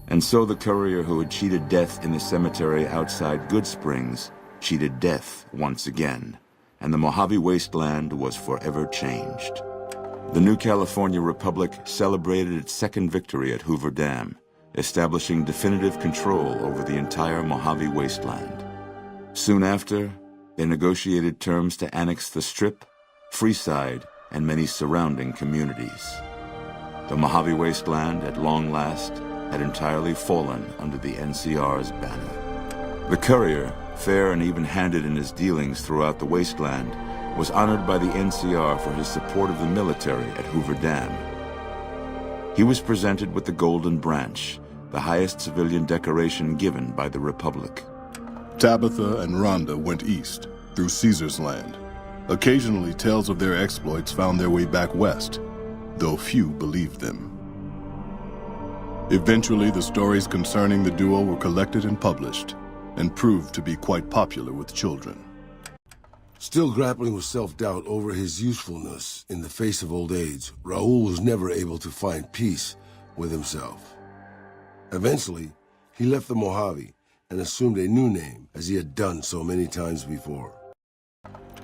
And so the courier who had cheated death in the cemetery outside Good Springs cheated death once again, and the Mojave Wasteland was forever changed. The new California Republic celebrated its second victory at Hoover Dam, establishing definitive control over the entire Mojave Wasteland. Soon after, they negotiated terms to annex the Strip, Freeside, and many surrounding communities. The Mojave Wasteland, at long last, had entirely fallen under the NCR's banner. The courier, fair and even-handed in his dealings throughout the wasteland, was honored by the NCR for his support of the military at Hoover Dam. He was presented with the Golden Branch, the highest civilian decoration given by the Republic. Tabitha and Rhonda went east, through Caesar's land. Occasionally, tales of their exploits found their way back west, though few believed them. Eventually, the stories concerning the duo were collected and published, and proved to be quite popular with children. Still grappling with self-doubt over his usefulness in the face of old age, Raul was never able to find peace with himself. Eventually, he left the Mojave and assumed a new name, as he had done so many times before.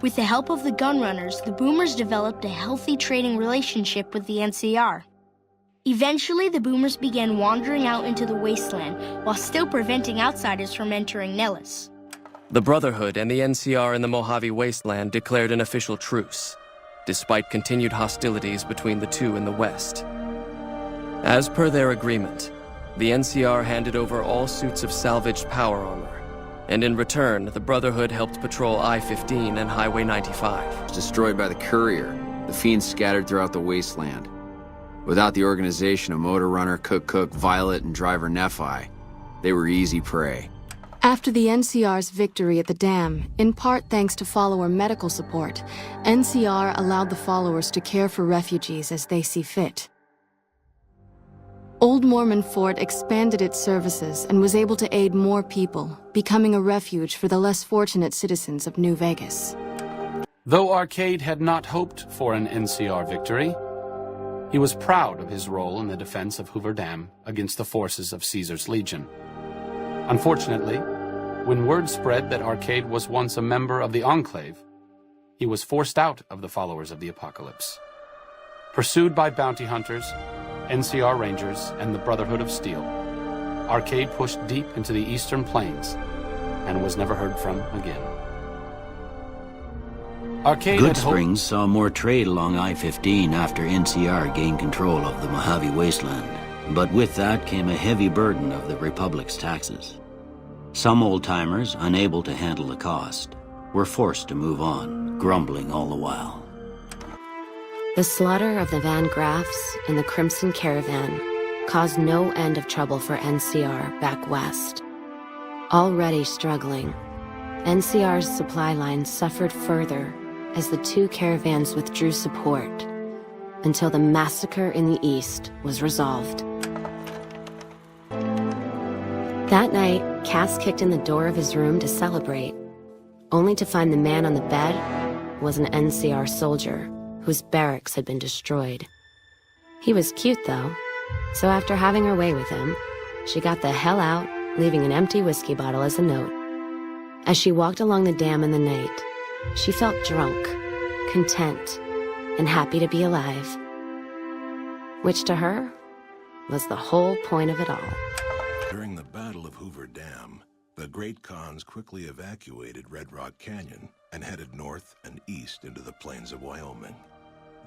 With the help of the gunrunners, the Boomers developed a healthy trading relationship with the NCR. Eventually, the Boomers began wandering out into the wasteland while still preventing outsiders from entering Nellis. The Brotherhood and the NCR in the Mojave Wasteland declared an official truce, despite continued hostilities between the two in the west. As per their agreement, the NCR handed over all suits of salvaged power armor, and in return, the Brotherhood helped patrol I-15 and Highway 95. Destroyed by the courier, the fiends scattered throughout the wasteland. Without the organization of Motor Runner, Cook, Violet, and driver Nephi, they were easy prey. After the NCR's victory at the dam, in part thanks to follower medical support, NCR allowed the followers to care for refugees as they see fit. Old Mormon Fort expanded its services and was able to aid more people, becoming a refuge for the less fortunate citizens of New Vegas. Though Arcade had not hoped for an NCR victory, he was proud of his role in the defense of Hoover Dam against the forces of Caesar's Legion. Unfortunately, when word spread that Arcade was once a member of the Enclave, he was forced out of the Followers of the Apocalypse. Pursued by bounty hunters, NCR Rangers, and the Brotherhood of Steel, Arcade pushed deep into the Eastern Plains and was never heard from again. Arcade Good Springs saw more trade along I-15 after NCR gained control of the Mojave Wasteland. But with that came a heavy burden of the Republic's taxes. Some old-timers, unable to handle the cost, were forced to move on, grumbling all the while. The slaughter of the Van Graffs and the Crimson Caravan caused no end of trouble for NCR back west. Already struggling, NCR's supply lines suffered further as the two caravans withdrew support until the massacre in the east was resolved. That night, Cass kicked in the door of his room to celebrate, only to find the man on the bed was an NCR soldier whose barracks had been destroyed. He was cute, though, so after having her way with him, she got the hell out, leaving an empty whiskey bottle as a note. As she walked along the dam in the night, she felt drunk, content, and happy to be alive. Which to her was the whole point of it all. During the Battle of Hoover Dam, the Great Khans quickly evacuated Red Rock Canyon and headed north and east into the plains of Wyoming.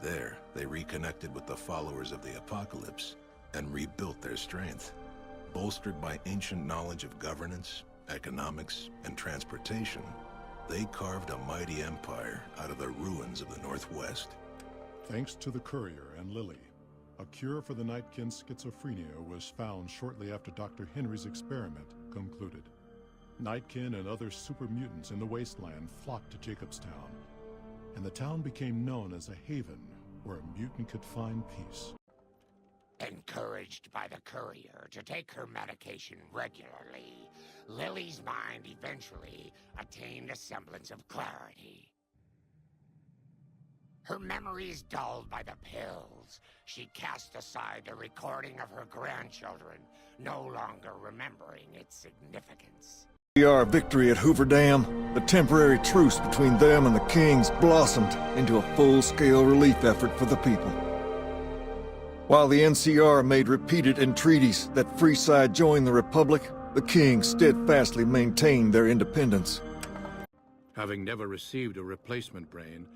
There, they reconnected with the Followers of the Apocalypse and rebuilt their strength. Bolstered by ancient knowledge of governance, economics, and transportation, they carved a mighty empire out of the ruins of the Northwest. Thanks to the courier and Lily, a cure for the Nightkin's schizophrenia was found shortly after Dr. Henry's experiment concluded. Nightkin and other super mutants in the wasteland flocked to Jacobstown, and the town became known as a haven where a mutant could find peace. Encouraged by the courier to take her medication regularly, Lily's mind eventually attained a semblance of clarity. Her memories dulled by the pills. She cast aside the recording of her grandchildren, no longer remembering its significance. NCR victory at Hoover Dam, the temporary truce between them and the Kings blossomed into a full-scale relief effort for the people. While the NCR made repeated entreaties that Freeside join the Republic, the Kings steadfastly maintained their independence. Having never received a replacement brain,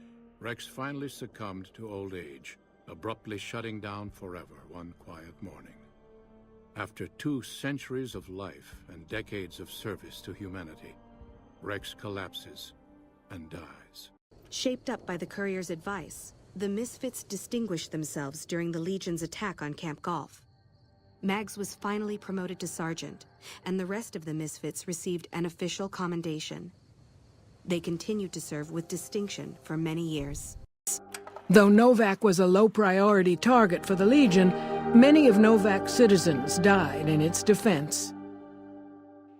Rex finally succumbed to old age, abruptly shutting down forever one quiet morning. After 2 centuries of life and decades of service to humanity, Rex collapses and dies. Shaped up by the Courier's advice, the Misfits distinguished themselves during the Legion's attack on Camp Golf. Mags was finally promoted to sergeant, and the rest of the Misfits received an official commendation. They continued to serve with distinction for many years. Though Novak was a low-priority target for the Legion, many of Novak's citizens died in its defense.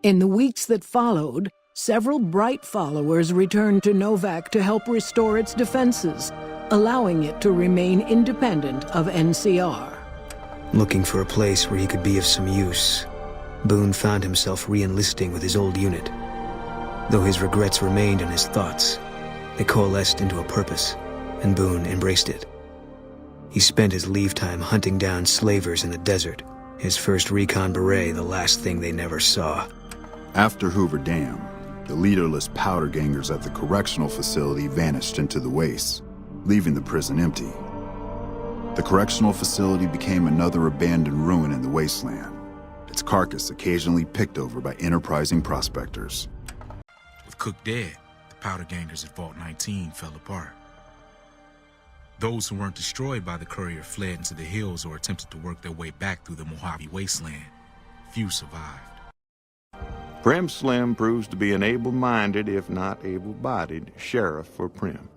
In the weeks that followed, several bright followers returned to Novak to help restore its defenses, allowing it to remain independent of NCR. Looking for a place where he could be of some use, Boone found himself re-enlisting with his old unit. Though his regrets remained in his thoughts, they coalesced into a purpose, and Boone embraced it. He spent his leave time hunting down slavers in the desert, his first recon beret the last thing they never saw. After Hoover Dam, the leaderless powder gangers at the correctional facility vanished into the wastes, leaving the prison empty. The correctional facility became another abandoned ruin in the wasteland, its carcass occasionally picked over by enterprising prospectors. With Cook dead, the powder gangers at Vault 19 fell apart. Those who weren't destroyed by the Courier fled into the hills or attempted to work their way back through the Mojave Wasteland. Few survived. Prim Slim proves to be an able-minded, if not able-bodied, sheriff for Prim.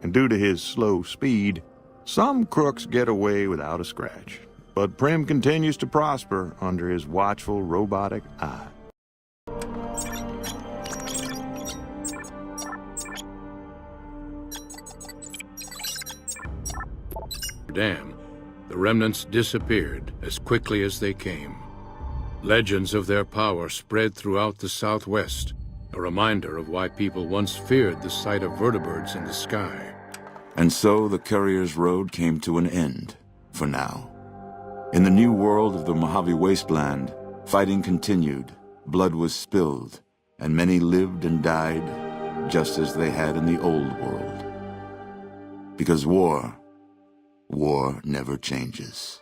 And due to his slow speed, some crooks get away without a scratch. But Prim continues to prosper under his watchful, robotic eye. Dam, the remnants disappeared as quickly as they came. Legends of their power spread throughout the Southwest, a reminder of why people once feared the sight of vertibirds in the sky. And so the Courier's road came to an end, for now. In the new world of the Mojave Wasteland, fighting continued, blood was spilled, and many lived and died just as they had in the old world. Because war never changes.